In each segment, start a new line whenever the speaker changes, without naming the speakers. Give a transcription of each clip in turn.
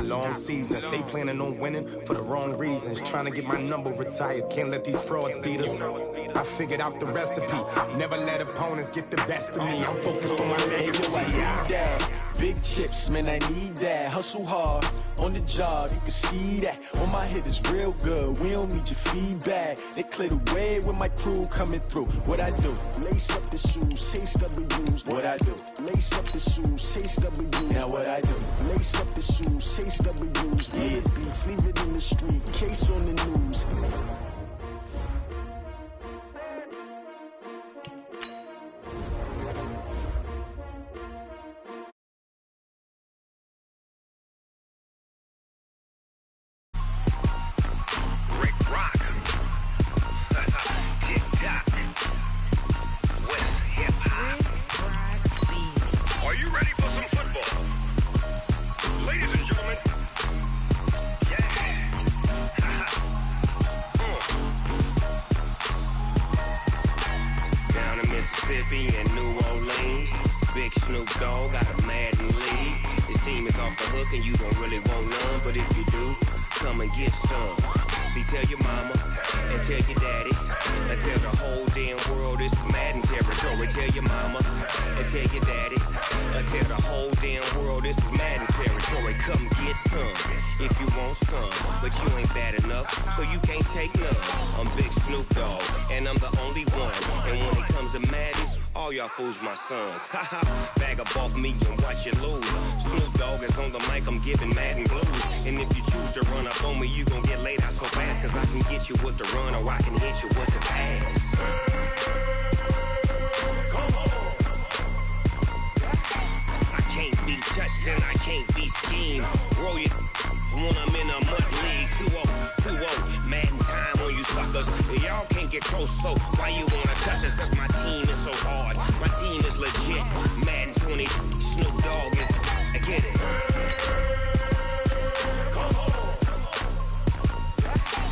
long season. They planning on winning for the wrong reasons. Trying to get my number retired. Can't let these frauds beat us. I figured out the recipe. Never let opponents get the best of me. I'm focused on my legacy.
Big chips, man, I need that. Hustle hard on the job, you can see that. On my head is real good, we don't need your feedback. They clear the way with my crew coming through. What I do? Lace up the shoes, chase W's. What I do? Lace up the shoes, chase W's. Now what I do? Lace up the shoes, chase W's. Yeah, beats, leave it in the street, case on the news.
And New Orleans, big Snoop Dogg got a Madden league. His team is off the hook and you don't really want none, but if you do, come and get some. See, tell your mama and tell your daddy and tell the whole damn world this is Madden territory. Tell your mama and tell your daddy and tell the whole damn world this is Madden territory. Come get some if you want some, but you ain't bad enough, so you can't take none. I'm Big Snoop Dogg and I'm the only one, and when it comes to Madden, all y'all fools my sons. Haha, bag up off me and watch you lose. Snoop Dogg is on the mic, I'm giving Madden blues. And if you choose to run up on me, you gon' get laid out so fast, cause I can get you with the run or I can hit you with the pass. Come on. I can't be touched and I can't be schemed. Roll it when I'm in a mud league. 2-0, Madden time on you suckers. Y'all can't get close, so why you wanna touch us? Cause my team is so hard, my team is legit. Madden 20, Snoop Dogg is, I get it. Come on.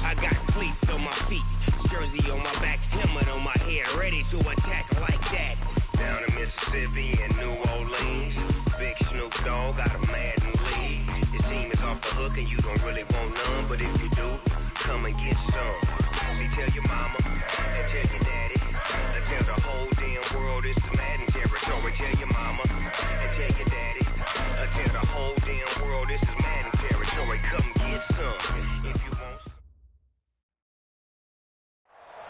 I got cleats on my feet, jersey on my back, helmet on my head, ready to attack like that. Down in Mississippi and New Orleans, big Snoop Dogg got a Madden league. His team is off the hook and you don't really want none, but if you do, come and get some. See, tell your mama and tell your daddy and tell the whole damn world this is Madden territory. Tell your mama and tell your daddy and tell the whole damn world this is Madden territory. Come get some if you want.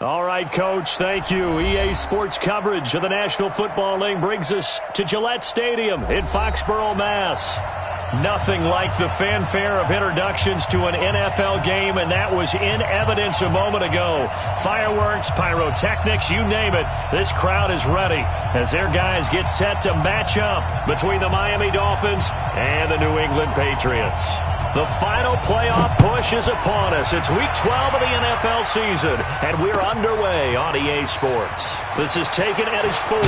All right, Coach, thank you. EA Sports coverage of the National Football League brings us to Gillette Stadium in Foxborough, Mass. Nothing like the fanfare of introductions to an NFL game, and that was in evidence a moment ago. Fireworks, pyrotechnics, you name it. This crowd is ready as their guys get set to match up between the Miami Dolphins and the New England Patriots. The final playoff push is upon us. It's Week 12 of the NFL season, and we're underway on EA Sports. This is taken at his 4.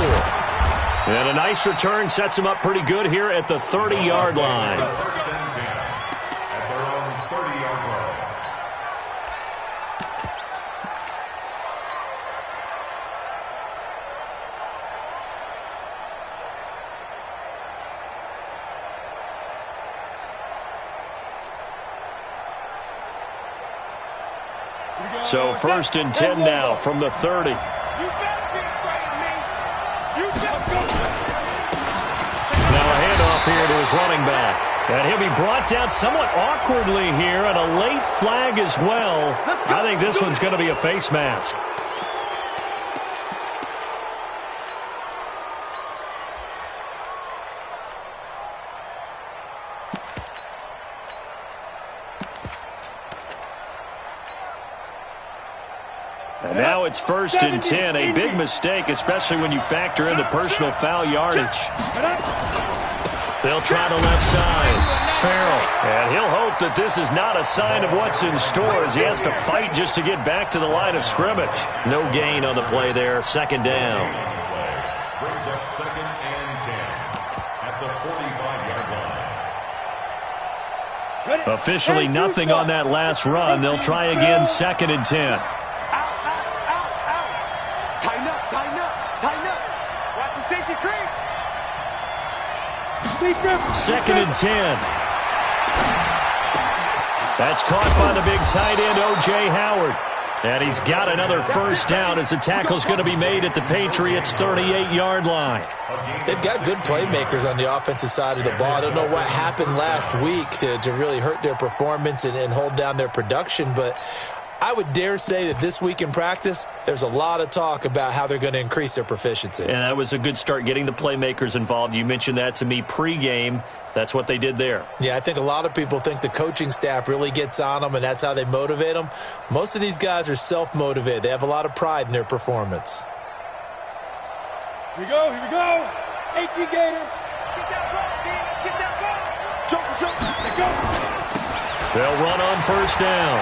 And a nice return sets him up pretty good here at the 30-yard line.
At their own 30-yard line.
So 1st and 10 now from the 30. Now a handoff here to his running back. And he'll be brought down somewhat awkwardly here, and a late flag as well. I think this one's going to be a face mask. And now it's 1st and 10, a big mistake, especially when you factor in the personal foul yardage. They'll try the left side. Farrell. And he'll hope that this is not a sign of what's in store as he has to fight just to get back to the line of scrimmage. No gain on the play there, 2nd down.
Brings up 2nd and 10 at the 45-yard line.
Officially nothing on that last run. They'll try again, 2nd and 10.
Tighten up. Watch the safety creep.
2nd and 10. That's caught by the big tight end, O.J. Howard. And he's got another first down as the tackle's going to be made at the Patriots' 38-yard line.
They've got good playmakers on the offensive side of the ball. I don't know what happened last week to really hurt their performance and hold down their production, but I would dare say that this week in practice, there's a lot of talk about how they're going to increase their proficiency.
And that was a good start, getting the playmakers involved. You mentioned that to me pregame. That's what they did there.
Yeah, I think a lot of people think the coaching staff really gets on them, and that's how they motivate them. Most of these guys are self-motivated. They have a lot of pride in their performance.
Here we go, here we go. 18 Gator. Get that ball, Dean. Get that ball. Jump, let's go.
They'll run on first down.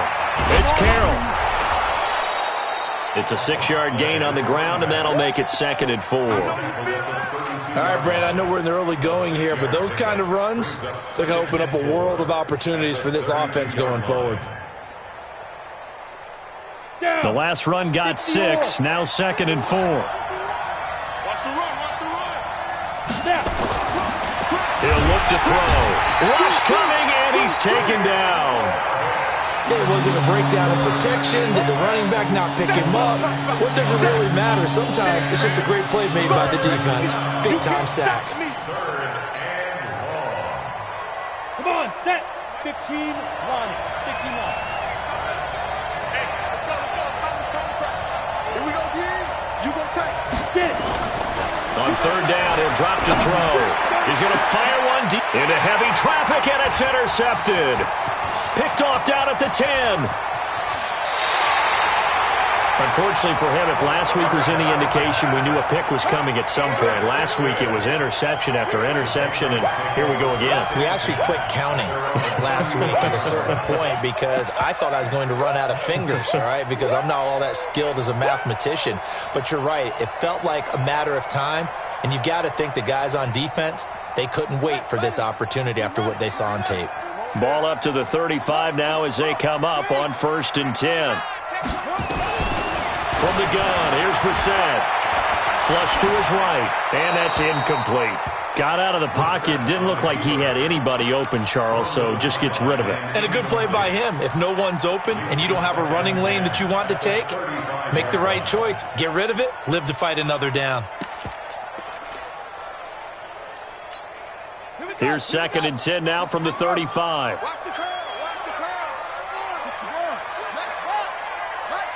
It's Carroll. It's a 6-yard gain on the ground, and that'll make it 2nd and 4.
All right, Brand, I know we're in the early going here, but those kind of runs, they're going to open up a world of opportunities for this offense going forward.
The last run got 6, now 2nd and 4.
Watch the run, watch the run.
He'll look to throw. Rush coming, and he's taken down.
It wasn't a breakdown in protection. Did the running back not pick him up? What does it really matter? Sometimes it's just a great play made by the defense. Big-time sack.
Come on, set. 15, run. 15, run. Hey, let's go. Here we go, Dean. You go take. Get it.
On 3rd down, he'll drop to throw. He's going to fire one deep into heavy traffic, and it's intercepted. Picked off down at the 10. Unfortunately for him, if last week was any indication, we knew a pick was coming at some point. Last week it was interception after interception, and here we go again.
We actually quit counting last week at a certain point because I thought I was going to run out of fingers, all right, because I'm not all that skilled as a mathematician. But you're right. It felt like a matter of time, and you got to think the guys on defense, they couldn't wait for this opportunity after what they saw on tape.
Ball up to the 35 now as they come up on 1st and 10. From the gun, here's Brissett. Flush to his right, and that's incomplete. Got out of the pocket, didn't look like he had anybody open, Charles, so just gets rid of it.
And a good play by him. If no one's open and you don't have a running lane that you want to take, make the right choice. Get rid of it, live to fight another down.
Here's 2nd and 10 now from the 35.
Watch the curl, watch the curl. 61. Next box. Right.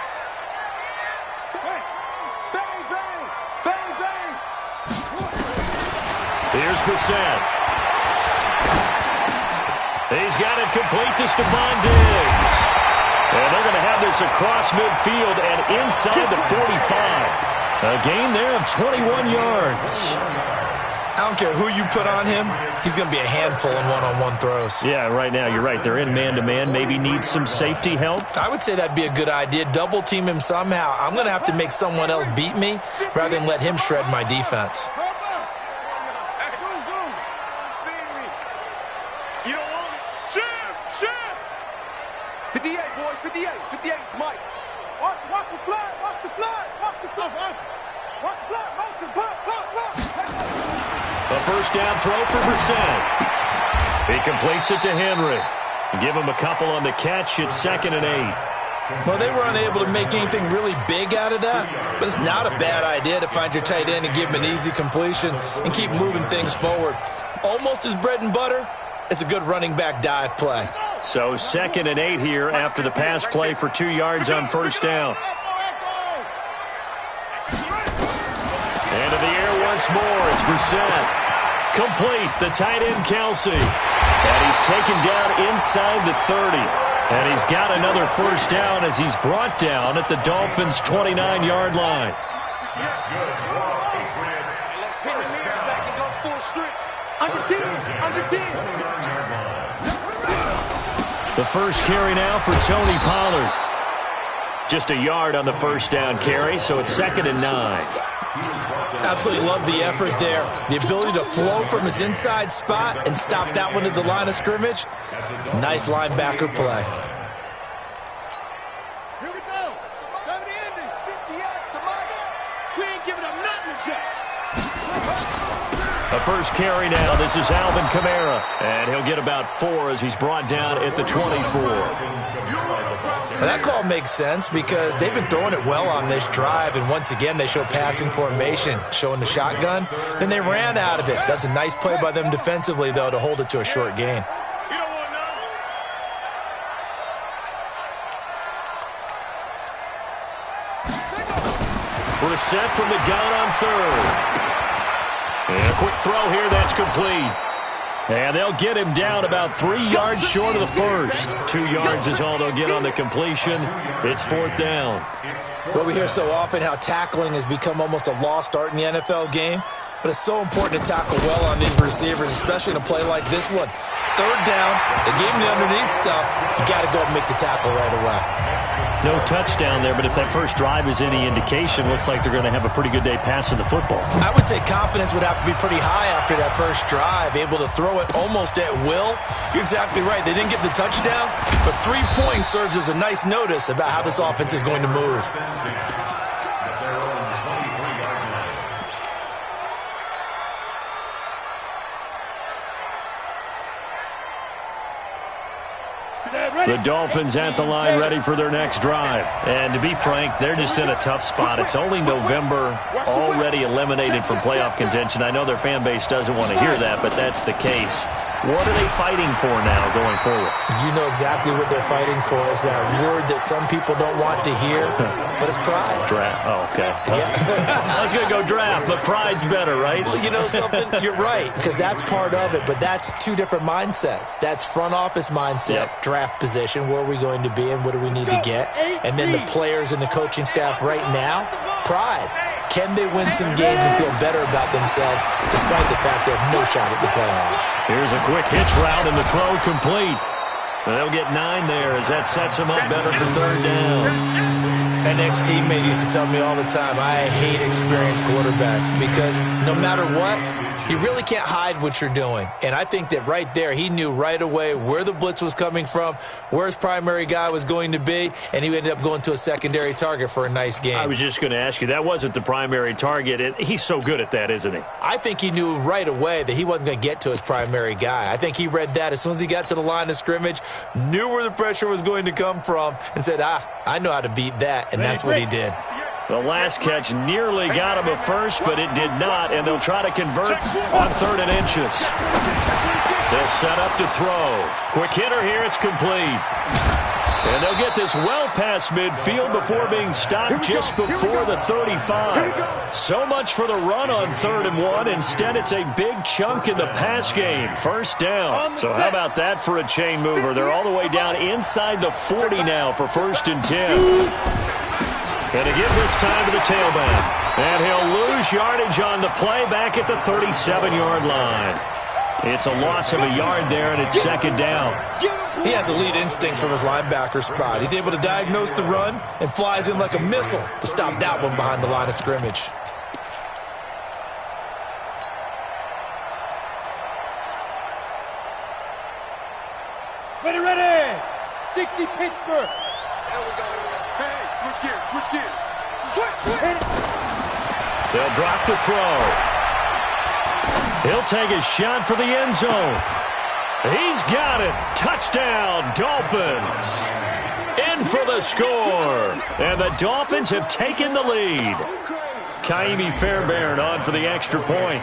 Bang, bang, bang, bang.
Here's Brissett. He's got it complete to Stephon Diggs. And they're going to have this across midfield and inside the 45. A gain there of 21 yards.
I don't care who you put on him, he's going to be a handful in one-on-one throws.
Yeah, right now, you're right. They're in man-to-man. Maybe need some safety help.
I would say that'd be a good idea. Double team him somehow. I'm going to have to make someone else beat me rather than let him shred my defense.
You don't want it? Shim! 58, boys, 58. 58, Mike. Watch the flag, watch the flag, watch the flag. Watch the flag, motion, punt.
A first down throw for Brissett. He completes it to Henry. Give him a couple on the catch. It's 2nd and 8.
Well, they were unable to make anything really big out of that, but it's not a bad idea to find your tight end and give him an easy completion and keep moving things forward. Almost his bread and butter. It's a good running back dive play.
So 2nd and 8 here after the pass play for 2 yards on first down. Into the air once more. It's Brissett. Complete. The tight end, Kelsey. And he's taken down inside the 30. And he's got another first down as he's brought down at the Dolphins' 29-yard line. The first carry now for Tony Pollard. Just a yard on the first down carry, so it's 2nd and 9.
Absolutely love the effort there. The ability to flow from his inside spot and stop that one at the line of scrimmage. Nice linebacker play.
Here we go. 70 ending. 58 to Mike. We ain't giving up nothing to
A first carry now. This is Alvin Kamara. And he'll get about 4 as he's brought down at the 24.
Well, that call makes sense because they've been throwing it well on this drive, and once again they show passing formation, showing the shotgun. Then they ran out of it. That's a nice play by them defensively, though, to hold it to a short gain.
Brissett from the gun on third. And a quick throw here, that's complete. And they'll get him down about 3 yards short of the first. 2 yards is all they'll get on the completion. It's 4th down.
Well, we hear so often how tackling has become almost a lost art in the NFL game. But it's so important to tackle well on these receivers, especially in a play like this one. 3rd down, they gave him the underneath stuff. You got to go and make the tackle right away.
No touchdown there, but if that first drive is any indication, looks like they're going to have a pretty good day passing the football.
I would say confidence would have to be pretty high after that first drive, able to throw it almost at will. You're exactly right. They didn't get the touchdown, but 3 points serves as a nice notice about how this offense is going to move.
The Dolphins at the line ready for their next drive. And to be frank, they're just in a tough spot. It's only November, already eliminated from playoff contention. I know their fan base doesn't want to hear that, but that's the case. What are they fighting for now going forward?
You know exactly what they're fighting for. Is that word that some people don't want to hear, but it's pride.
Draft. Oh, okay. Yeah. I was going to go draft, but pride's better, right?
Well, you know something? You're right, because that's part of it, but that's 2 different mindsets. That's front office mindset, draft position, where are we going to be and what do we need to get? And then the players and the coaching staff right now, pride. Can they win some games and feel better about themselves despite the fact they have no shot at the playoffs?
Here's a quick hitch route and the throw complete. They'll get 9 there as that sets them up better for 3rd down.
An ex-teammate used to tell me all the time, I hate experienced quarterbacks because no matter what, you really can't hide what you're doing. And I think that right there, he knew right away where the blitz was coming from, where his primary guy was going to be, and he ended up going to a secondary target for a nice game.
I was just going to ask you, that wasn't the primary target, and he's so good at that, isn't he?
I think he knew right away that he wasn't going to get to his primary guy. I think he read that as soon as he got to the line of scrimmage, knew where the pressure was going to come from, and said, I know how to beat that, and that's what he did.
The last catch nearly got him a first, but it did not, and they'll try to convert on 3rd and inches. They'll set up to throw. Quick hitter here, it's complete. And they'll get this well past midfield before being stopped just before the 35. So much for the run on 3rd and 1. Instead, it's a big chunk in the pass game. 1st down. So how about that for a chain mover? They're all the way down inside the 40 now for 1st and 10. And to give this time to the tailback. And he'll lose yardage on the play back at the 37-yard line. It's a loss of a yard there, and it's 2nd down.
He has elite instincts from his linebacker spot. He's able to diagnose the run and flies in like a missile to stop that one behind the line of scrimmage.
Ready. 60 Pittsburgh. There we go. Hey, switch gears. Switch.
They'll drop the throw. He'll take a shot for the end zone. He's got it. Touchdown, Dolphins. In for the score. And the Dolphins have taken the lead. Kaimi Fairbairn on for the extra point.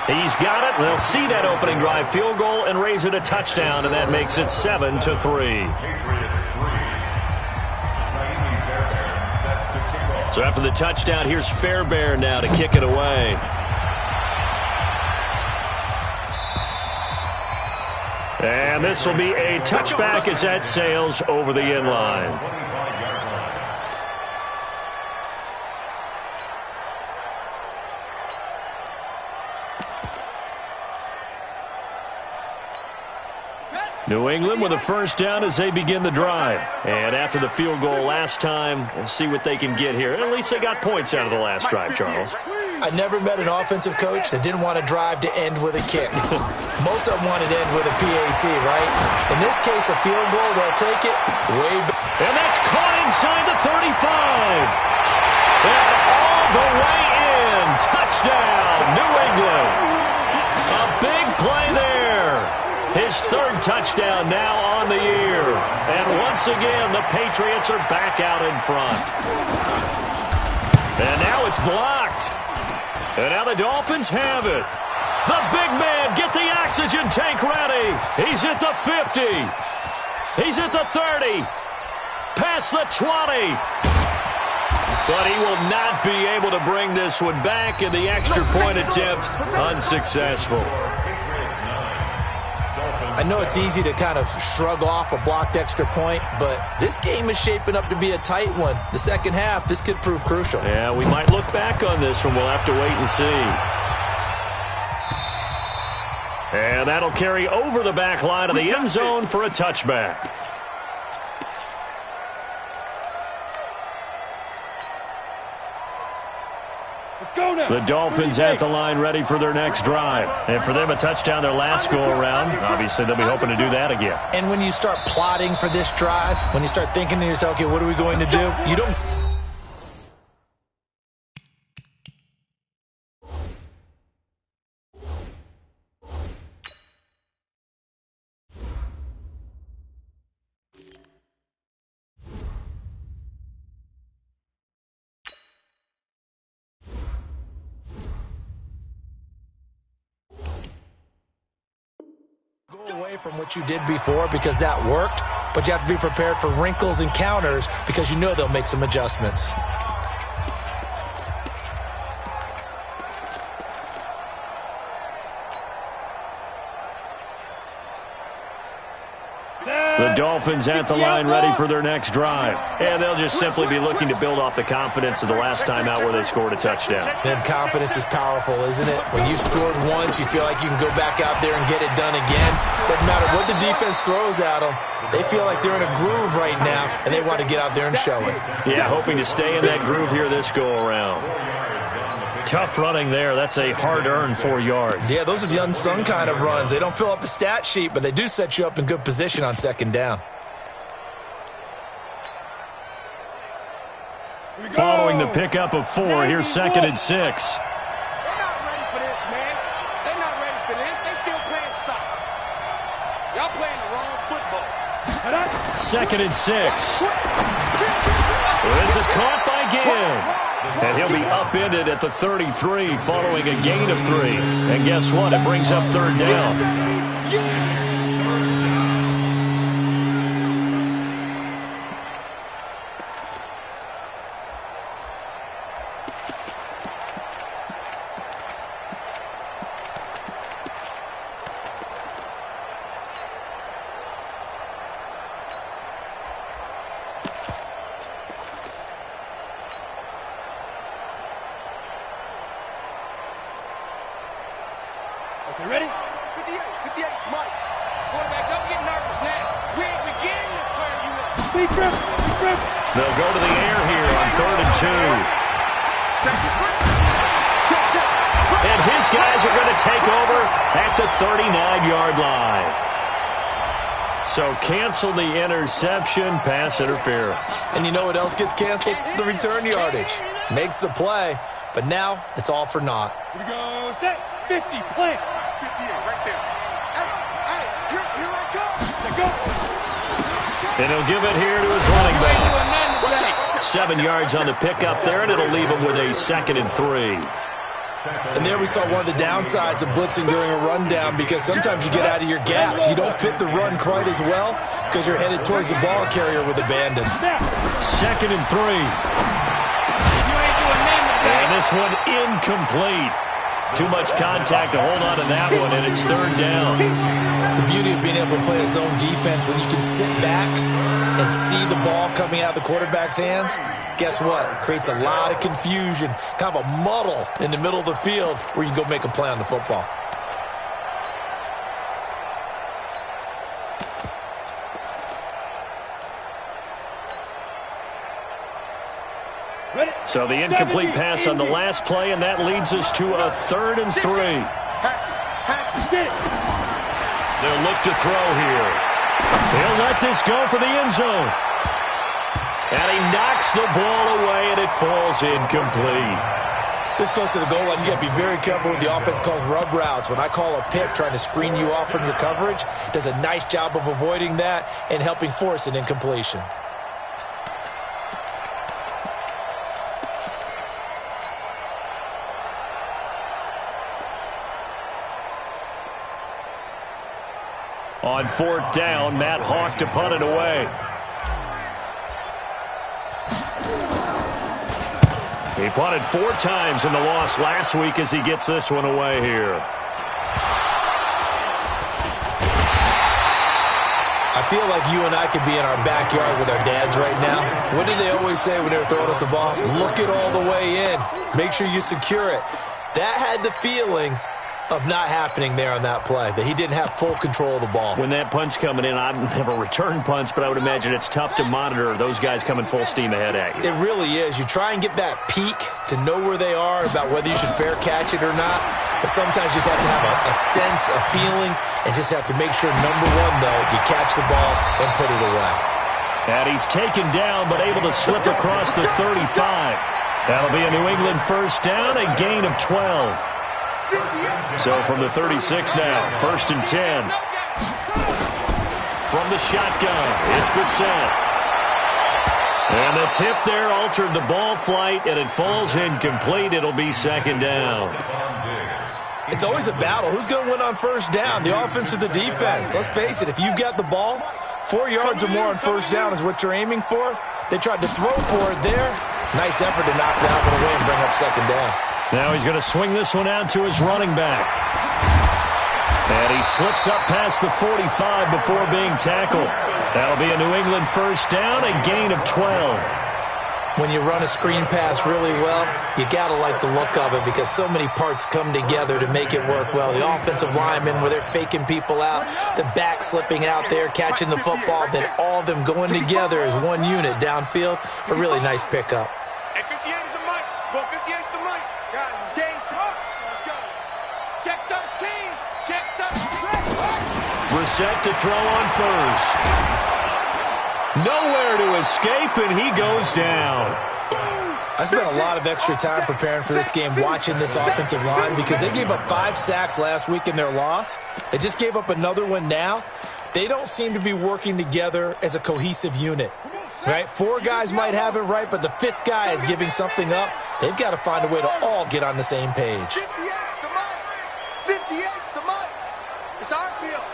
He's got it. They'll see that opening drive field goal and raise it a touchdown, and that makes it 7-3. So after the touchdown, here's Fairbairn now to kick it away. And this will be a touchback as that sails over the end line. New England with a 1st down as they begin the drive. And after the field goal last time, we'll see what they can get here. At least they got points out of the last drive, Charles.
I never met an offensive coach that didn't want to drive to end with a kick. Most of them wanted to end with a PAT, right? In this case, a field goal, they'll take it way back.
And that's caught inside the 35. And all the way in. touchdown, New England. A big play there. His third touchdown now on the year. And once again, the Patriots are back out in front. And now it's blocked. And now the Dolphins have it. The big man, get the oxygen tank ready. He's at the 50. He's at the 30. Past the 20. But he will not be able to bring this one back, and the extra point attempt unsuccessful.
I know it's easy to kind of shrug off a blocked extra point, but this game is shaping up to be a tight one. The second half, this could prove crucial.
Yeah, we might look back on this one. We'll have to wait and see. And that'll carry over the back line of the end zone for a touchback. The Dolphins at the line ready for their next drive. And for them, a touchdown their last go-around. Obviously, they'll be hoping to do that again.
And when you start plotting for this drive, when you start thinking to yourself, okay, what are we going to do? You don't... away from what you did before because that worked, but you have to be prepared for wrinkles and counters because you know they'll make some adjustments.
The Dolphins at the line ready for their next drive. And they'll just simply be looking to build off the confidence of the last time out where they scored a touchdown.
And confidence is powerful, isn't it? When you've scored once, you feel like you can go back out there and get it done again. Doesn't matter what the defense throws at them. They feel like they're in a groove right now, and they want to get out there and show it.
Yeah, hoping to stay in that groove here this go-around. Tough running there. That's a hard-earned 4 yards.
Yeah, those are the unsung kind of runs. They don't fill up the stat sheet, but they do set you up in good position on second down.
Following the pickup of 4, here's 2nd and 6.
They're not ready for this, man. They're not ready for this. They're still playing soccer. Y'all playing the wrong football.
2nd and 6. This is caught by Ginn. And he'll be upended at the 33 following a gain of 3. And guess what? It brings up 3rd down.
You ready? 58, Mike. Quarterback, don't get nervous now. We ain't beginning to turn you up. Big grip.
They'll go to the air here on 3rd and 2. And his guys are going to take over at the 39-yard line. So cancel the interception, pass interference.
And you know what else gets canceled? The return yardage. Makes the play, but now it's all for naught.
Here we go. Set. 50, plant. 58, right there. Hey, here I come. Let's go.
And he'll give it here to his running back. 7 yards on the pickup there, and it'll leave him with a 2nd and 3.
And there we saw one of the downsides of blitzing during a rundown because sometimes you get out of your gaps. You don't fit the run quite as well because you're headed towards the ball carrier with abandon.
2nd and 3. And this one incomplete. Too much contact to hold on to that one, and it's 3rd down.
The beauty of being able to play a zone defense when you can sit back and see the ball coming out of the quarterback's hands, guess what? Creates a lot of confusion, kind of a muddle in the middle of the field where you can go make a play on the football.
So the incomplete pass on the last play, and that leads us to a 3rd and 3. They'll look to throw here. He'll let this go for the end zone. And he knocks the ball away, and it falls incomplete.
This close to the goal line, you got to be very careful when the offense calls rub routes. When I call a pick trying to screen you off from your coverage, does a nice job of avoiding that and helping force an incompletion.
On 4th down, Matt Hawk to punt it away. He punted 4 times in the loss last week as he gets this one away here.
I feel like you and I could be in our backyard with our dads right now. What did they always say when they were throwing us the ball? Look it all the way in. Make sure you secure it. That had the feeling of not happening there on that play, that he didn't have full control of the ball.
When that punt's coming in, I've never returned punts, but I would imagine it's tough to monitor those guys coming full steam ahead at you.
It really is. You try and get that peek to know where they are, about whether you should fair catch it or not, but sometimes you just have to have a sense, a feeling, and just have to make sure, number one, though, you catch the ball and put it away.
And he's taken down, but able to slip across the 35. That'll be a New England first down, a gain of 12. So from the 36 now, 1st and 10. From the shotgun, it's Brissett. And the tip there altered the ball flight, and it falls incomplete. It'll be 2nd down.
It's always a battle. Who's going to win on 1st down, the offense or the defense? Let's face it, if you've got the ball, 4 yards or more on 1st down is what you're aiming for. They tried to throw for it there. Nice effort to knock that one away and bring up 2nd down.
Now he's going to swing this one out to his running back. And he slips up past the 45 before being tackled. That'll be a New England first down, a gain of 12.
When you run a screen pass really well, you got to like the look of it because so many parts come together to make it work well. The offensive linemen, where they're faking people out, the back slipping out there, catching the football, then all of them going together as one unit downfield. A really nice pickup.
Hey, 58 is the mic. Go 58 is the mic. Guys, it's game short. Let's go. Check 13. Check 13.
Brissett to throw on 1st. Nowhere to escape, and he goes down.
I spent a lot of extra time preparing for this game, watching this offensive line, because they gave up 5 sacks last week in their loss. They just gave up another one now. They don't seem to be working together as a cohesive unit. Right? 4 guys might have it right, but the 5th guy is giving something up. They've got to find a way to all get on the same page.
58's the mic. 58's the mic. It's our field.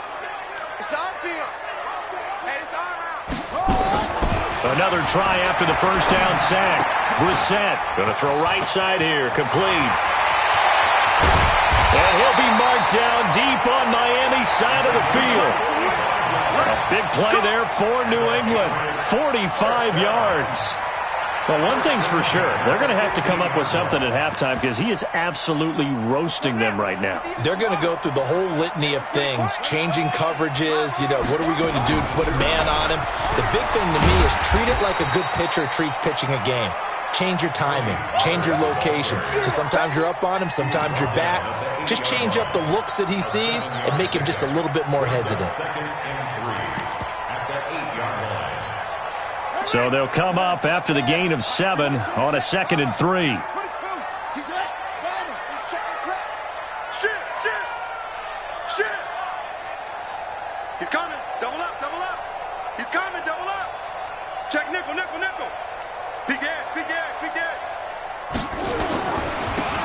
It's our field. Hey, it's our house.
Another try after the first down sack. Brissett going to throw right side here, complete. And he'll be marked down deep on Miami's side of the field. A big play there for New England. 45 yards. Well, one thing's for sure. They're going to have to come up with something at halftime because he is absolutely roasting them right now.
They're going to go through the whole litany of things, changing coverages, what are we going to do to put a man on him? The big thing to me is treat it like a good pitcher treats pitching a game. Change your timing, change your location. So sometimes you're up on him, sometimes you're back. Just change up the looks that he sees and make him just a little bit more hesitant.
So they'll come up after the gain of 7 on a 2nd and 3.
He's coming. Double up, double up. He's coming, double up. Check nickel, nickel, nickel. Big edge, big edge, big edge.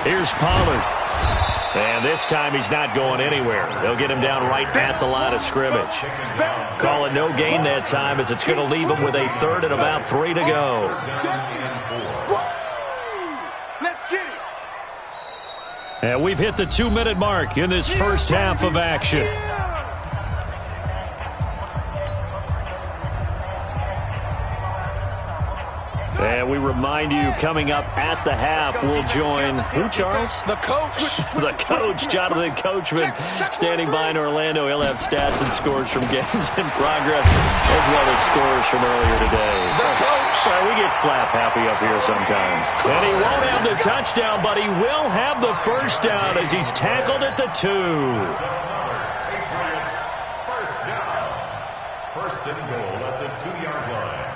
Here's Pollard. And this time he's not going anywhere. They'll get him down right at the line of scrimmage. Call it no gain that time as it's going to leave him with a 3rd and about 3 to go.
Let's get it.
And we've hit the 2-minute mark in this first half of action. And we remind you, coming up at the half, we'll join, who, Charles?
The coach.
The coach, Jonathan Coachman, standing by in Orlando. He'll have stats and scores from games in progress, as well as scores from earlier today.
The coach.
We get slap happy up here sometimes. And he won't have the touchdown, but he will have the first down as he's tackled at the 2.
Patriots, first down. 1st and goal at the 2-yard line.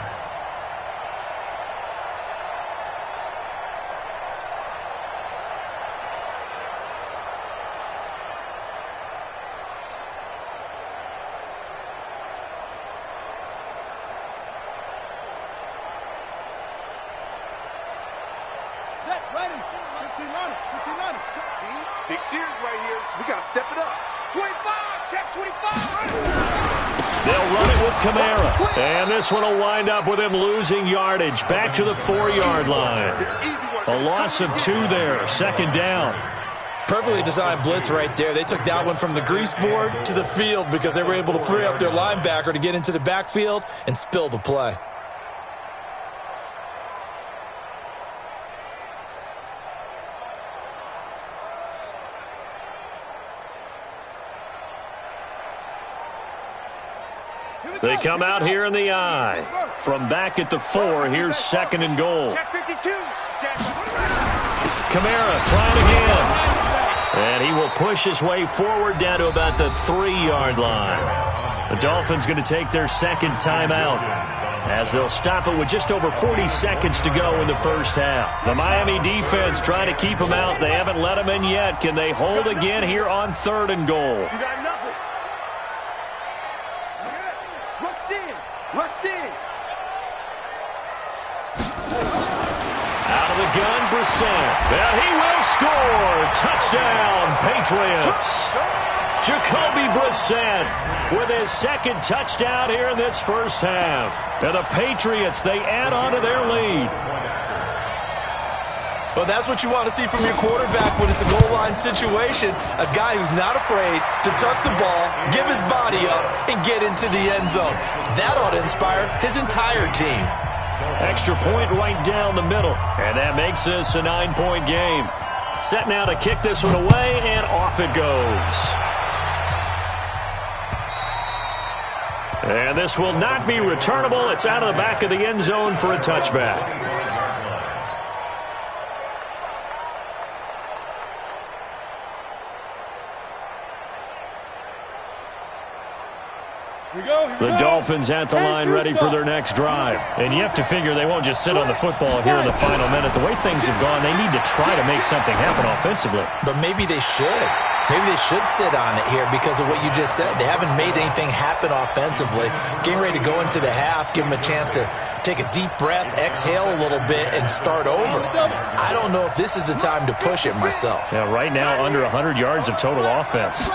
Big series right here. We got to step it up. 25, check 25.
They'll run it with Kamara. And this one will wind up with him losing yardage. Back to the 4-yard line. A loss of 2 there. Second down.
Perfectly designed blitz right there. They took that one from the grease board to the field because they were able to free up their linebacker to get into the backfield and spill the play.
They come out here in the I. From back at the 4, here's second and goal. Kamara trying again. And he will push his way forward down to about the 3-yard line. The Dolphins going to take their second timeout as they'll stop it with just over 40 seconds to go in the first half. The Miami defense trying to keep them out. They haven't let them in yet. Can they hold again here on 3rd and goal?
You got nothing. Rush in. Rush in.
Out of the gun, Brissett. And he will score. Touchdown, Patriots. Jacoby Brissett with his second touchdown here in this first half. And the Patriots, they add on to their lead.
Well, that's what you want to see from your quarterback when it's a goal line situation. A guy who's not afraid to tuck the ball, give his body up, and get into the end zone. That ought to inspire his entire team.
Extra point right down the middle. And that makes this a 9-point game. Set now to kick this one away, and off it goes. And this will not be returnable. It's out of the back of the end zone for a touchback. The Dolphins at the line ready for their next drive. And you have to figure they won't just sit on the football here in the final minute. The way things have gone, they need to try to make something happen offensively.
But maybe they should. Maybe they should sit on it here because of what you just said. They haven't made anything happen offensively. Getting ready to go into the half, give them a chance to take a deep breath, exhale a little bit, and start over. I don't know if this is the time to push it myself.
Yeah, right now under 100 yards of total offense.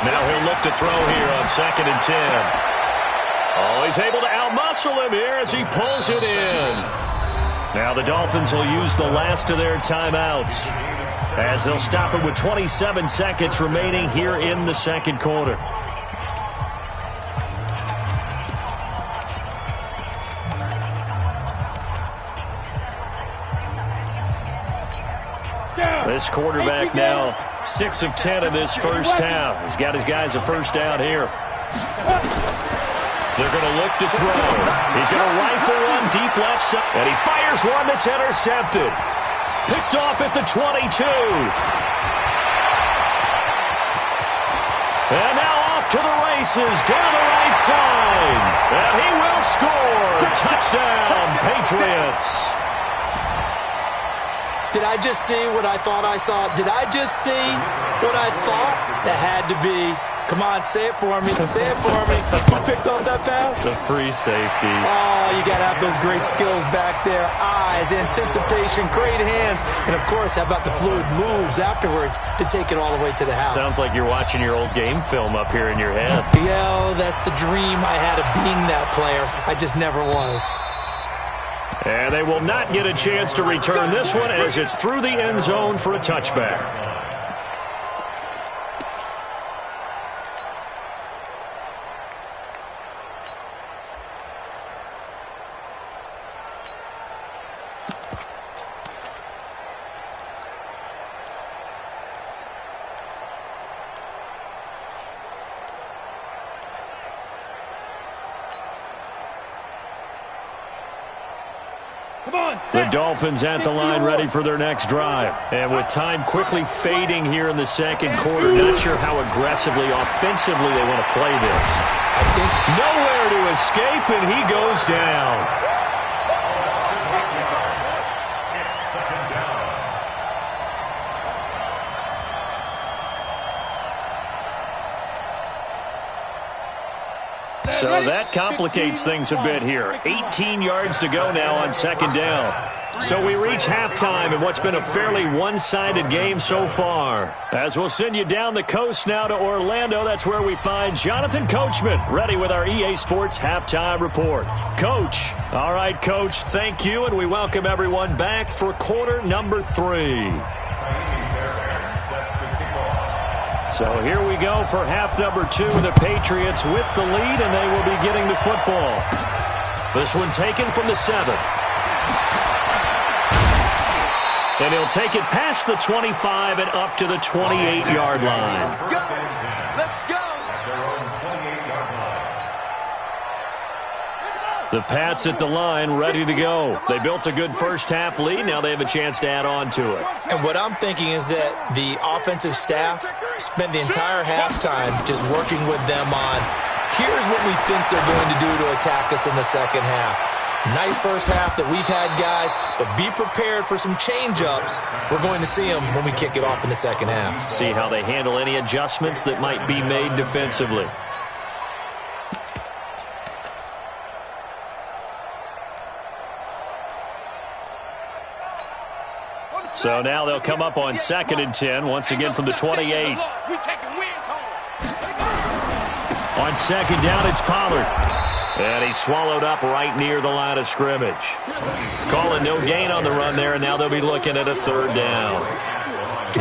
Now he'll look to throw here on 2nd and 10. Oh, he's able to outmuscle him here as he pulls it in. Now the Dolphins will use the last of their timeouts as they'll stop it with 27 seconds remaining here in the second quarter. This quarterback now 6 of 10 in this first half. He's got his guys a first down here. They're going to look to throw. He's going to rifle one deep left side. And he fires one that's intercepted. Picked off at the 22. And now off to the races down the right side. And he will score. Touchdown, Patriots.
Did I just see what I thought I saw? Did I just see what I thought? That had to be. Come on, say it for me. Say it for me. Who picked off that pass?
The free safety.
Oh, you got to have those great skills back there. Eyes, anticipation, great hands. And, of course, how about the fluid moves afterwards to take it all the way to the house?
Sounds like you're watching your old game film up here in your head.
Yeah, that's the dream I had of being that player. I just never was.
And they will not get a chance to return this one as it's through the end zone for a touchback. The Dolphins at the line ready for their next drive. And with time quickly fading here in the second quarter, not sure how aggressively, offensively they want to play this. I think nowhere to escape, and he goes down. So that complicates things a bit here. 18 yards to go now on second down. So we reach halftime in what's been a fairly one-sided game so far. As we'll send you down the coast now to Orlando, that's where we find Jonathan Coachman, ready with our EA Sports Halftime Report. Coach. All right, Coach, thank you, and we welcome everyone back for quarter number 3. So here we go for half number 2. The Patriots with the lead, and they will be getting the football. This one taken from the 7. And he'll take it past the 25 and up to the 28-yard line.
Let's go.
The Pats at the line, ready to go. They built a good first-half lead. Now they have a chance to add on to it.
And what I'm thinking is that the offensive staff spent the entire halftime just working with them on, here's what we think they're going to do to attack us in the second half. Nice first half that we've had, guys, but be prepared for some change-ups. We're going to see them when we kick it off in the second half.
See how they handle any adjustments that might be made defensively. So now they'll come up on 2nd and 10, once again from the 28. On second down, it's Pollard. And he's swallowed up right near the line of scrimmage. Calling no gain on the run there, and now they'll be looking at a 3rd down.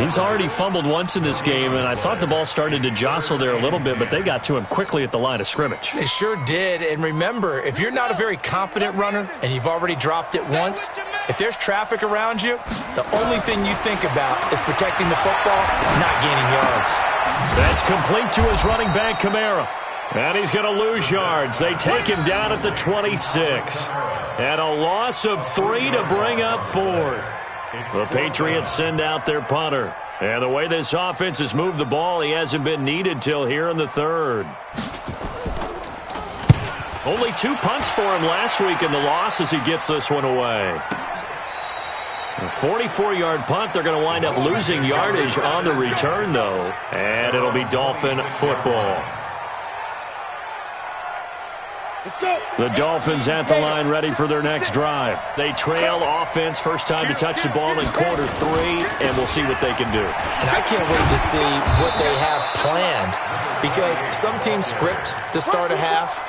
He's already fumbled once in this game, and I thought the ball started to jostle there a little bit, but they got to him quickly at the line of scrimmage.
They sure did, and remember, if you're not a very confident runner and you've already dropped it once, if there's traffic around you, the only thing you think about is protecting the football, not gaining yards.
That's complete to his running back, Kamara. And he's going to lose yards. They take him down at the 26. And a loss of 3 to bring up 4th. The Patriots send out their punter. And the way this offense has moved the ball, he hasn't been needed till here in the 3rd. Only 2 punts for him last week in the loss as he gets this one away. A 44-yard punt. They're going to wind up losing yardage on the return, though. And it'll be Dolphin football. The Dolphins at the line ready for their next drive. They trail offense, first time to touch the ball in quarter 3, and we'll see what they can do.
And I can't wait to see what they have planned, because some teams script to start a half.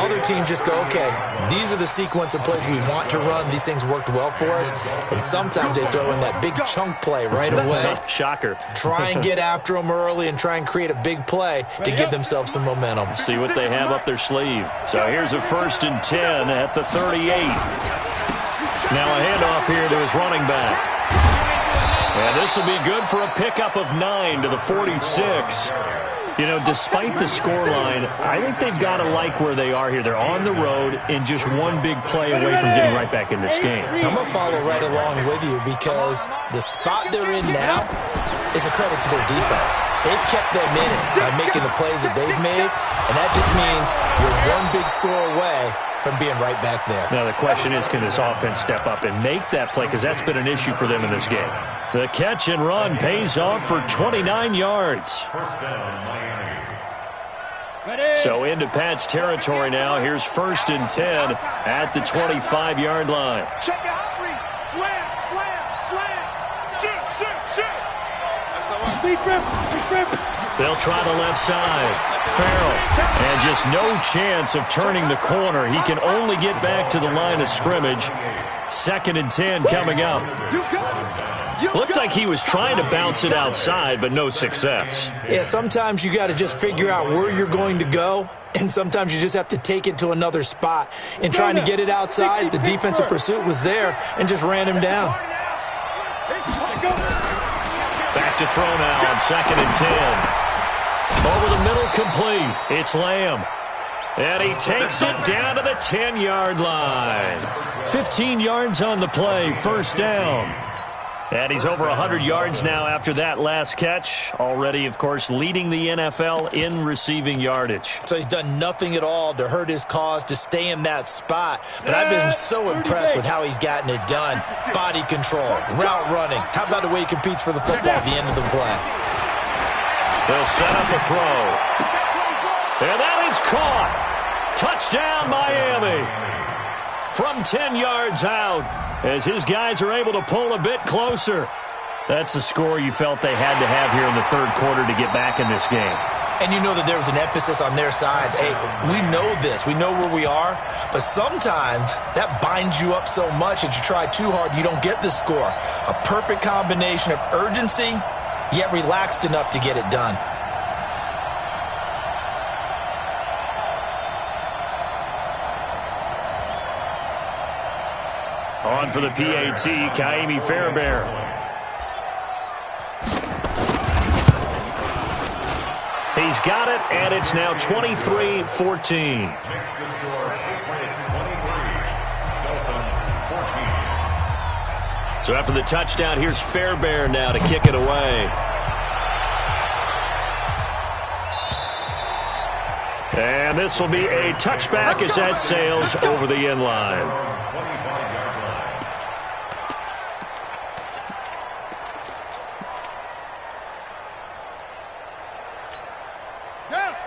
Other teams just go, okay, these are the sequence of plays we want to run. These things worked well for us. And sometimes they throw in that big chunk play right away.
Shocker.
Try and get after them early and try and create a big play to give themselves some momentum.
See what they have up their sleeve. So here's a 1st and 10 at the 38. Now a handoff here to his running back. And this will be good for a pickup of 9 to the 46. You know, despite the scoreline, I think they've got to like where they are here. They're on the road and just one big play away from getting right back in this game.
I'm going to follow right along with you, because the spot they're in now is a credit to their defense. They've kept them in it by making the plays that they've made, and that just means you're one big score away from being right back there.
Now the question is, can this offense step up and make that play, because that's been an issue for them in this game. The catch and run pays off for 29 yards. So into Pat's territory now. Here's 1st and 10 at the 25-yard line.
Check it out, slam, slam, slam. Shoot.
They'll try the left side. Farrell. And just no chance of turning the corner. He can only get back to the line of scrimmage. 2nd and 10 coming up. Looked like he was trying to bounce it outside, but no success.
Yeah, sometimes you got to just figure out where you're going to go, and sometimes you just have to take it to another spot. In trying to get it outside, the defensive pursuit was there and just ran him down.
Back to throw now on 2nd and 10. Over the middle, complete. It's Lamb. And he takes it down to the 10-yard line. 15 yards on the play, 1st down. And he's over 100 yards now after that last catch. Already, of course, leading the NFL in receiving yardage.
So he's done nothing at all to hurt his cause, to stay in that spot. But I've been so impressed with how he's gotten it done. Body control, route running. How about the way he competes for the football at the end of the play?
They'll set up a throw. And that is caught. Touchdown, Miami. From 10 yards out, as his guys are able to pull a bit closer. That's a score you felt they had to have here in the third quarter to get back in this game.
And you know that there was an emphasis on their side. Hey, we know this. We know where we are. But sometimes that binds you up so much that you try too hard, you don't get the score. A perfect combination of urgency, yet relaxed enough to get it done.
On for the PAT, Kaimi Fairbairn. He's got it, and it's now 23-14. So after the touchdown, here's Fairbairn now to kick it away. And this will be a touchback as that sails over the end line.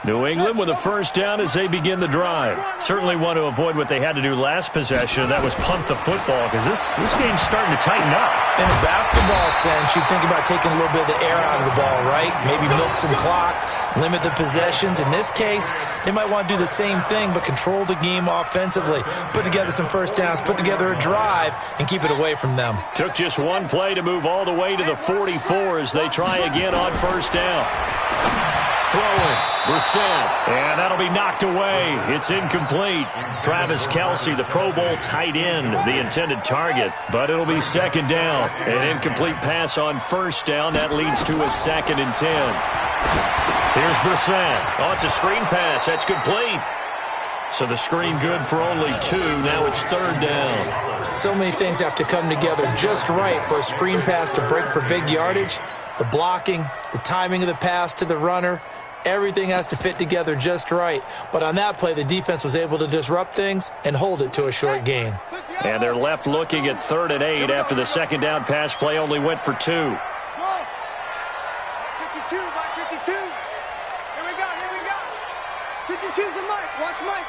New England with a first down as they begin the drive. Certainly want to avoid what they had to do last possession, and that was punt the football, because this game's starting to tighten up.
In a basketball sense, you think about taking a little bit of the air out of the ball, right? Maybe milk some clock, limit the possessions. In this case, they might want to do the same thing, but control the game offensively. Put together some first downs, put together a drive, and keep it away from them.
Took just one play to move all the way to the 44 as they try again on first down. Throwing, Brissett, and that'll be knocked away. It's incomplete. Travis Kelce, the Pro Bowl tight end, the intended target, but it'll be second down. An incomplete pass on first down. That leads to a 2nd and 10. Here's Brissett. Oh, it's a screen pass. That's complete. So the screen good for only 2. Now it's third down.
So many things have to come together just right for a screen pass to break for big yardage. The blocking, the timing of the pass to the runner, everything has to fit together just right. But on that play, the defense was able to disrupt things and hold it to a short gain.
And they're left looking at 3rd and 8 after the second down pass play only went for 2.
52 by 52. Here we go. 52's the Mike. Watch Mike.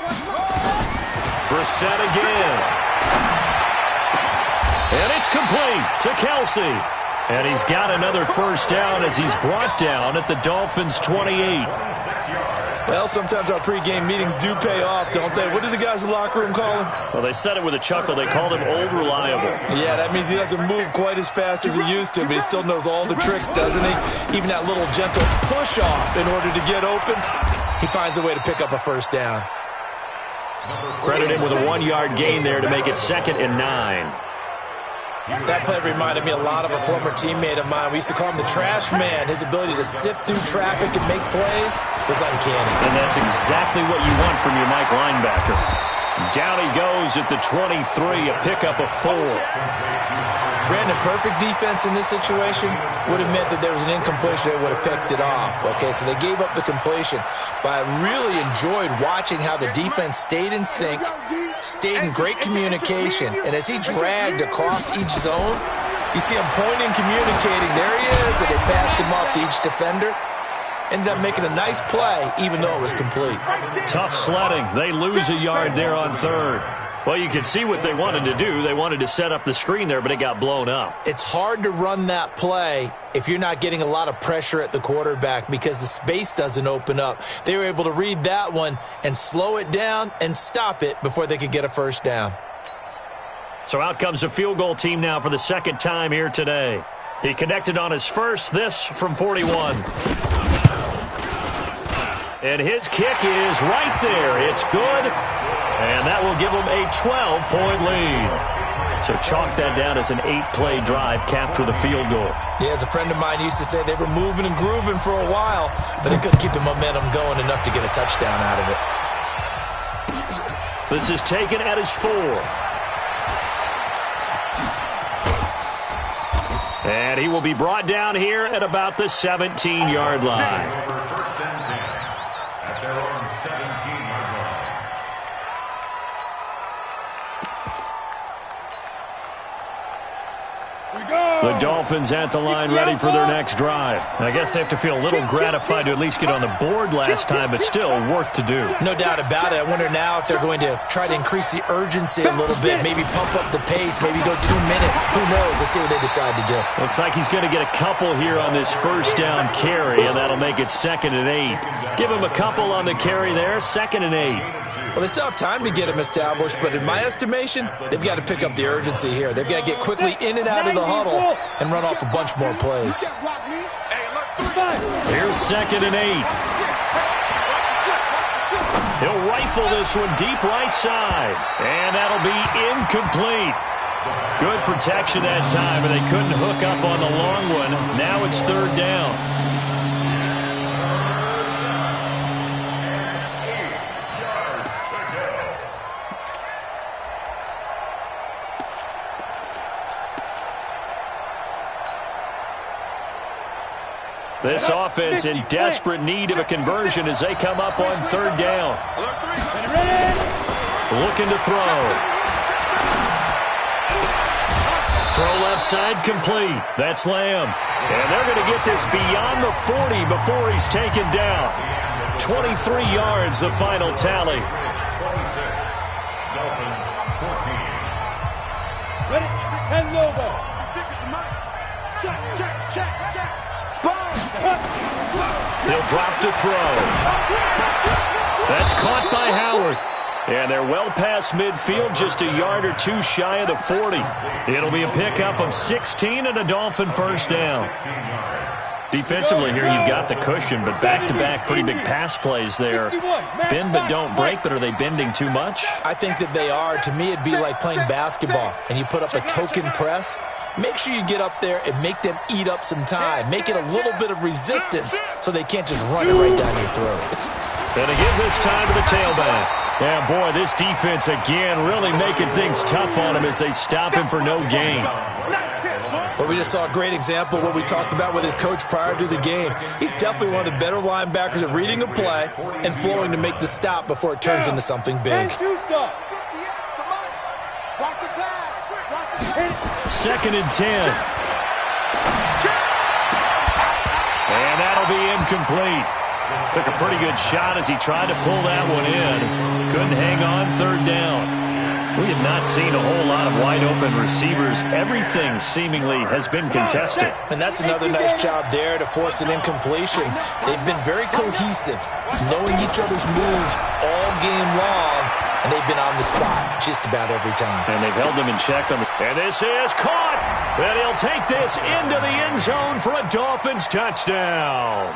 Brissett again. And it's complete to Kelce. And he's got another first down as he's brought down at the Dolphins' 28.
Well, sometimes our pregame meetings do pay off, don't they? What do the guys in the locker room call him?
Well, they said it with a chuckle. They called him Old Reliable.
Yeah, that means he doesn't move quite as fast as he used to, but he still knows all the tricks, doesn't he? Even that little gentle push-off in order to get open, he finds a way to pick up a first down.
Credit him with a 1-yard gain there to make it 2nd and 9.
That play reminded me a lot of a former teammate of mine. We used to call him the trash man. His ability to sift through traffic and make plays was uncanny.
And that's exactly what you want from your Mike linebacker. Down he goes at the 23, a pickup of 4.
Brandon, perfect defense in this situation would have meant that there was an incompletion. They would have picked it off. Okay, so they gave up the completion. But I really enjoyed watching how the defense stayed in sync, stayed in great communication. And as he dragged across each zone, you see him pointing, communicating. There he is, and they passed him off to each defender. Ended up making a nice play, even though it was complete.
Tough sledding. They lose a yard there on 3rd. Well, you can see what they wanted to do. They wanted to set up the screen there, but it got blown up.
It's hard to run that play if you're not getting a lot of pressure at the quarterback because the space doesn't open up. They were able to read that one and slow it down and stop it before they could get a first down.
So out comes a field goal team now for the 2nd time here today. He connected on his first, this from 41. And his kick is right there. It's good. And that will give them a 12-point lead. So chalk that down as an 8-play drive capped with a field goal.
Yeah, as a friend of mine used to say, they were moving and grooving for a while, but they couldn't keep the momentum going enough to get a touchdown out of it.
This is taken at his 4. And he will be brought down here at about the 17-yard line.
First and 10 at their own 17-yard line.
The Dolphins at the line ready for their next drive. I guess they have to feel a little gratified to at least get on the board last time, but still work to do.
No doubt about it. I wonder now if they're going to try to increase the urgency a little bit, maybe pump up the pace, maybe go 2 minutes. Who knows? Let's see what they decide to do.
Looks like he's going to get a couple here on this first down carry, and that'll make it 2nd and 8. Give him a couple on the carry there, 2nd and 8.
Well, they still have time to get him established, but in my estimation, they've got to pick up the urgency here. They've got to get quickly in and out of the huddle and run off a bunch more plays.
Here's 2nd and 8. He'll rifle this one deep right side, and that'll be incomplete. Good protection that time, but they couldn't hook up on the long one. Now it's 3rd down. This offense in desperate need of a conversion as they come up on 3rd down. Looking to throw. Throw left side complete. That's Lamb. And they're going to get this beyond the 40 before he's taken down. 23 yards, the final tally.
Ready? 10 over. Check.
He'll drop to throw. That's caught by Howard. And they're well past midfield, just a yard or two shy of the 40. It'll be a pickup of 16 and a Dolphin first down. Defensively here, you've got the cushion, but back-to-back pretty big pass plays there. Bend but don't break, but are they bending too much?
I think that they are. To me, it'd be like playing basketball, and you put up a token press. Make sure you get up there and make them eat up some time. Make it a little bit of resistance so they can't just run it right down your throat.
And to give this time to the tailback. Yeah, boy, this defense again really making things tough on him as they stop him for no gain.
Well, we just saw a great example of what we talked about with his coach prior to the game. He's definitely one of the better linebackers at reading a play and flowing to make the stop before it turns into something big.
2nd and 10. And that'll be incomplete. Took a pretty good shot as he tried to pull that one in. Couldn't hang on, 3rd down. We have not seen a whole lot of wide-open receivers. Everything seemingly has been contested.
And that's another nice job there to force an incompletion. They've been very cohesive, knowing each other's moves all game long, and they've been on the spot just about every time.
And they've held them in check. And this is caught. And he'll take this into the end zone for a Dolphins touchdown.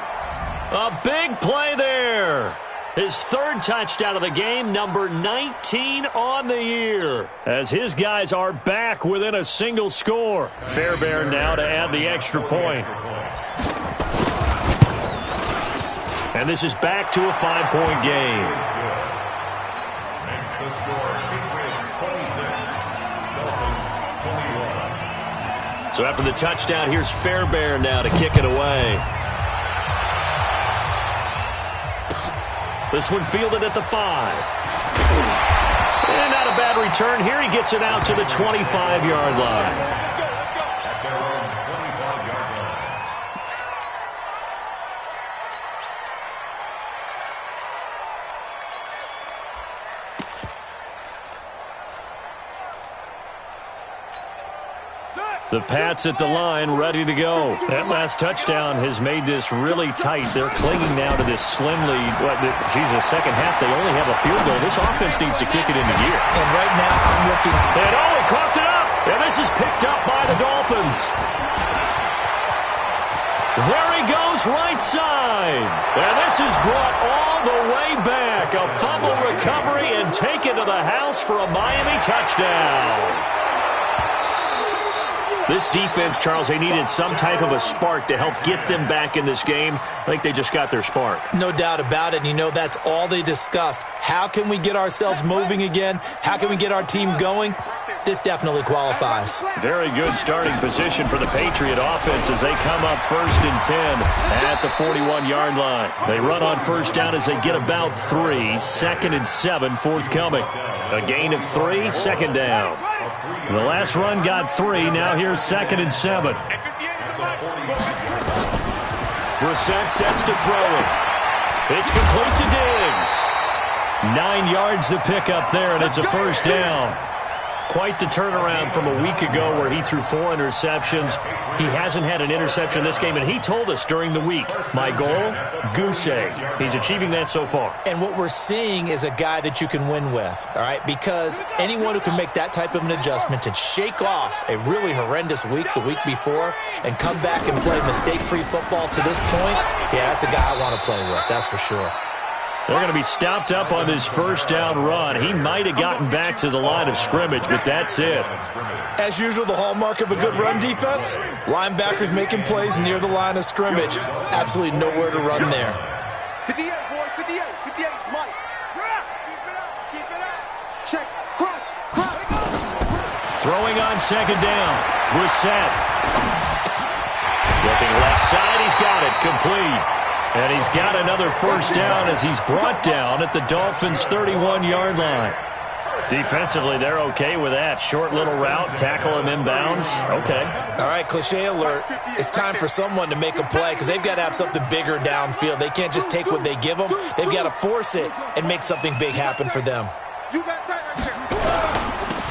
A big play there. His 3rd touchdown of the game, number 19 on the year. As his guys are back within a single score. Fairbairn now to add the extra point. And this is back to a 5-point game.
Makes the score Patriots 26, Dolphins 21.
So after the touchdown, here's Fairbairn now to kick it away. This one fielded at the 5. And not a bad return here. He gets it out to the 25-yard line.
At their own 25-yard line.
The Pats at the line, ready to go. That last touchdown has made this really tight. They're clinging now to this slim lead. Second half, they only have a field goal. This offense needs to kick it into gear.
And right now, I'm looking.
And he coughed it up. And this is picked up by the Dolphins. There he goes, right side. And this is brought all the way back. A fumble recovery and taken to the house for a Miami touchdown. This defense, Charles, they needed some type of a spark to help get them back in this game. I think they just got their spark.
No doubt about it. And you know, that's all they discussed. How can we get ourselves moving again? How can we get our team going? This definitely qualifies.
Very good starting position for the Patriot offense as they come up 1st and 10 at the 41-yard line. They run on 1st down as they get about 3. 2nd and 7 forthcoming. A gain of 3, 2nd down. The last run got 3. Now here's 2nd and 7. Brissett sets to throw it. It's complete to Diggs. 9 yards to pick up there, and it's a first down. Quite the turnaround from a week ago where he threw 4 interceptions. He hasn't had an interception this game, and he told us during the week, my goal, goose egg. He's achieving that so far.
And what we're seeing is a guy that you can win with, all right? Because anyone who can make that type of an adjustment and shake off a really horrendous week the week before and come back and play mistake-free football to this point, yeah, that's a guy I want to play with, that's for sure.
They're going to be stopped up on this first down run. He might have gotten back to the line of scrimmage, but that's it.
As usual, the hallmark of a good run defense, linebackers making plays near the line of scrimmage. Absolutely nowhere to run there.
58, boys, 58. 58, Mike. Keep it out. Check. Crunch.
Throwing on 2nd down. Brissett. Looking left side. He's got it. Complete. And he's got another first down as he's brought down at the Dolphins' 31-yard line. Defensively, they're okay with that. Short little route, tackle him inbounds. Okay.
All right, cliche alert. It's time for someone to make a play because they've got to have something bigger downfield. They can't just take what they give them. They've got to force it and make something big happen for them.
You got time right there.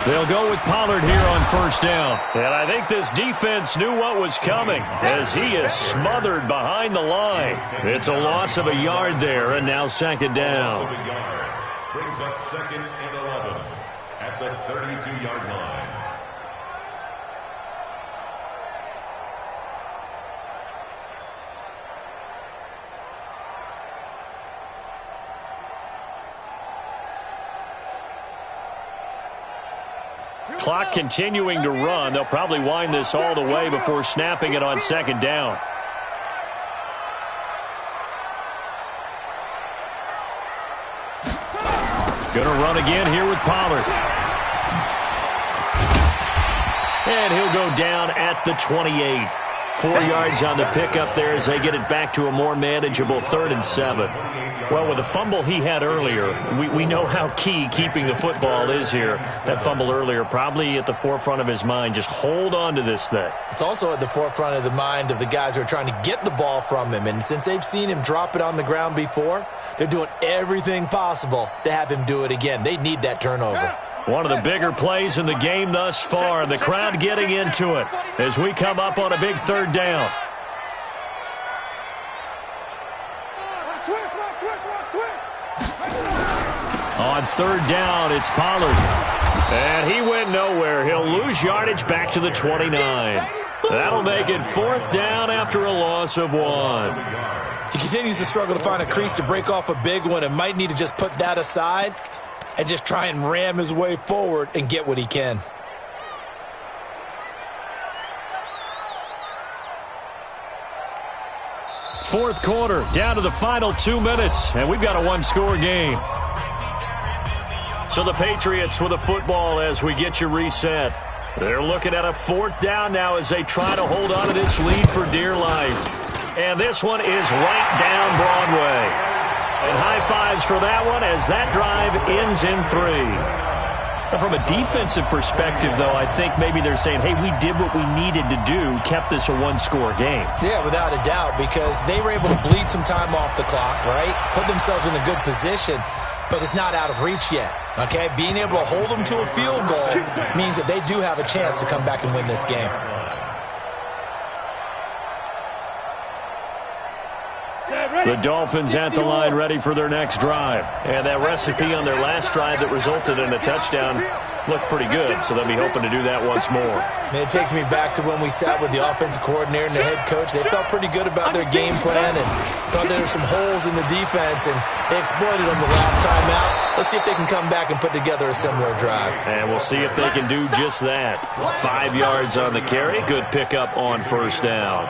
They'll go with Pollard here on first down. And I think this defense knew what was coming as he is smothered behind the line. It's a loss of a yard there, and now 2nd down.
Brings up 2nd and 11 at the 32-yard line.
Clock continuing to run. They'll probably wind this all the way before snapping it on 2nd down. Going to run again here with Pollard. And he'll go down at the 28. 4 yards on the pickup there as they get it back to a more manageable 3rd and 7. Well, with the fumble he had earlier, we know how key keeping the football is here. That fumble earlier probably at the forefront of his mind. Just hold on to this thing.
It's also at the forefront of the mind of the guys who are trying to get the ball from him. And since they've seen him drop it on the ground before, they're doing everything possible to have him do it again. They need that turnover.
One of the bigger plays in the game thus far, and the crowd getting into it as we come up on a big 3rd down. On 3rd down, it's Pollard. And he went nowhere. He'll lose yardage back to the 29. That'll make it 4th down after a loss of 1.
He continues to struggle to find a crease to break off a big one and might need to just put that aside and just try and ram his way forward and get what he can.
Fourth quarter, down to the final 2 minutes, and we've got a 1-score game. So the Patriots with the football as we get you reset. They're looking at a 4th down now as they try to hold on to this lead for dear life. And this one is right down Broadway. And high fives for that one as that drive ends in 3. Now from a defensive perspective, though, I think maybe they're saying, hey, we did what we needed to do, kept this a 1-score game.
Yeah, without a doubt, because they were able to bleed some time off the clock, right? Put themselves in a good position, but it's not out of reach yet, okay? Being able to hold them to a field goal means that they do have a chance to come back and win this game.
The Dolphins at the line ready for their next drive. And that recipe on their last drive that resulted in a touchdown looked pretty good, so they'll be hoping to do that once more.
It takes me back to when we sat with the offensive coordinator and the head coach. They felt pretty good about their game plan and thought there were some holes in the defense, and they exploited them the last time out. Let's see if they can come back and put together a similar drive.
And we'll see if they can do just that. 5 yards on the carry. Good pickup on 1st down.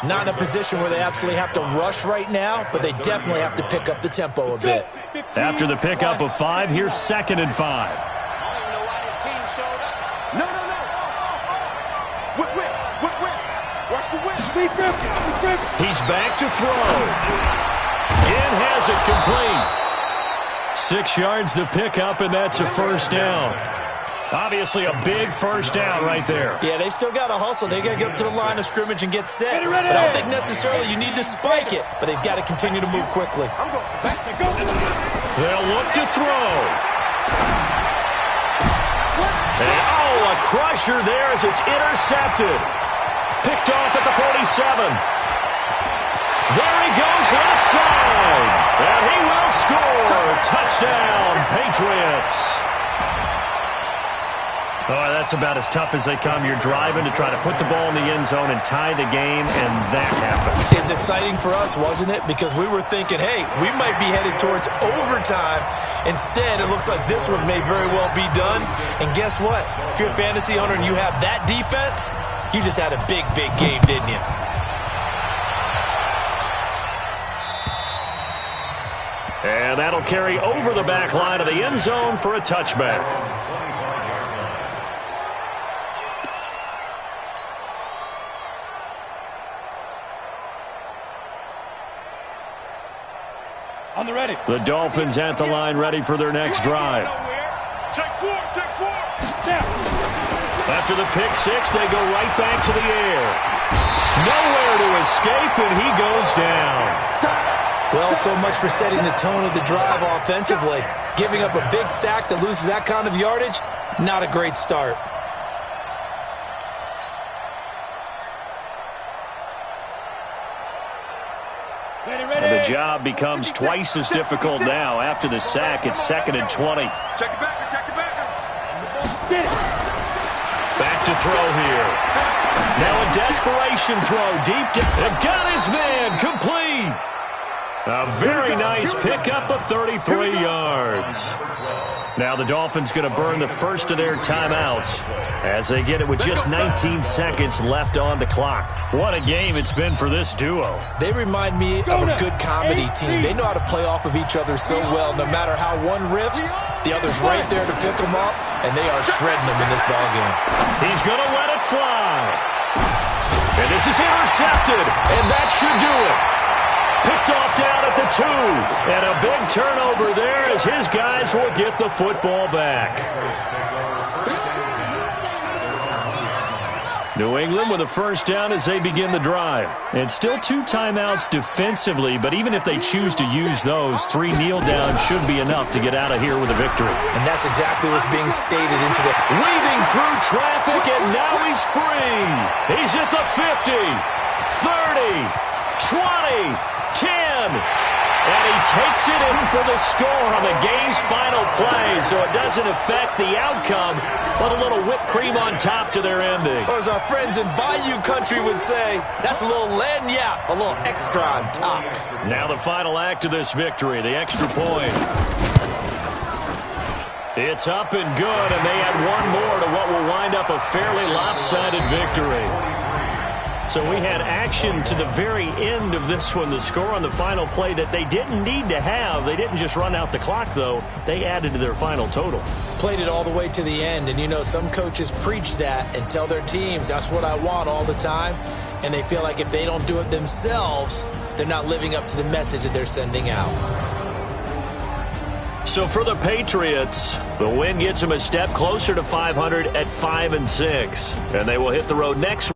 Not in a position where they absolutely have to rush right now, but they definitely have to pick up the tempo a bit.
After the pickup of 5, here's 2nd and 5.
I don't even know why this team showed up. No. Whip. Watch the whip.
He's back to throw. And has it complete. 6 yards the pickup, and that's a 1st down. Obviously a big first down right there.
Yeah, they still got to hustle. They got to get up to the line of scrimmage and get set. But I don't think necessarily you need to spike it, but they've got to continue to move quickly.
They'll look to throw. And, a crusher there as it's intercepted. Picked off at the 47. There he goes left side. And he will score. Touchdown, Patriots. Oh, that's about as tough as they come. You're driving to try to put the ball in the end zone and tie the game, and that happens.
It's exciting for us, wasn't it? Because we were thinking, hey, we might be headed towards overtime. Instead, it looks like this one may very well be done. And guess what? If you're a fantasy owner and you have that defense, you just had a big, big game, didn't you?
And that'll carry over the back line of the end zone for a touchback.
On the ready.
The Dolphins at the line, ready for their next drive.
Check four.
After the pick six, they go right back to the air. Nowhere to escape, and he goes down.
Well, so much for setting the tone of the drive offensively. Giving up a big sack that loses that kind of yardage, not a great start.
And the job becomes twice as difficult now. After the sack, it's 2nd and 20.
Check the backer.
Back to throw here. Now a desperation throw deep down. Got his man complete. A very nice pickup of 33 yards. Now the Dolphins going to burn the first of their timeouts as they get it with just 19 seconds left on the clock. What a game it's been for this duo.
They remind me of a good comedy team. They know how to play off of each other so well. No matter how one riffs, the other's right there to pick them up, and they are shredding them in this ballgame.
He's going to let it fly. And this is intercepted, and that should do it. Picked off down at the 2. And a big turnover there as his guys will get the football back. New England with a first down as they begin the drive. And still 2 timeouts defensively, but even if they choose to use those, 3 kneel downs should be enough to get out of here with a victory.
And that's exactly what's being stated into the...
Weaving through traffic, and now he's free. He's at the 50, 30, 20, 10, and he takes it in for the score on the game's final play, so it doesn't affect the outcome, but a little whipped cream on top to their ending.
Or as our friends in Bayou Country would say, that's a little lagniappe, a little extra on top.
Now the final act of this victory, the extra point. It's up and good, and they add one more to what will wind up a fairly lopsided victory. So we had action to the very end of this one. The score on the final play that they didn't need to have. They didn't just run out the clock, though. They added to their final total.
Played it all the way to the end. And, you know, some coaches preach that and tell their teams, that's what I want all the time. And they feel like if they don't do it themselves, they're not living up to the message that they're sending out.
So for the Patriots, the win gets them a step closer to 500 at 5-6. And they will hit the road next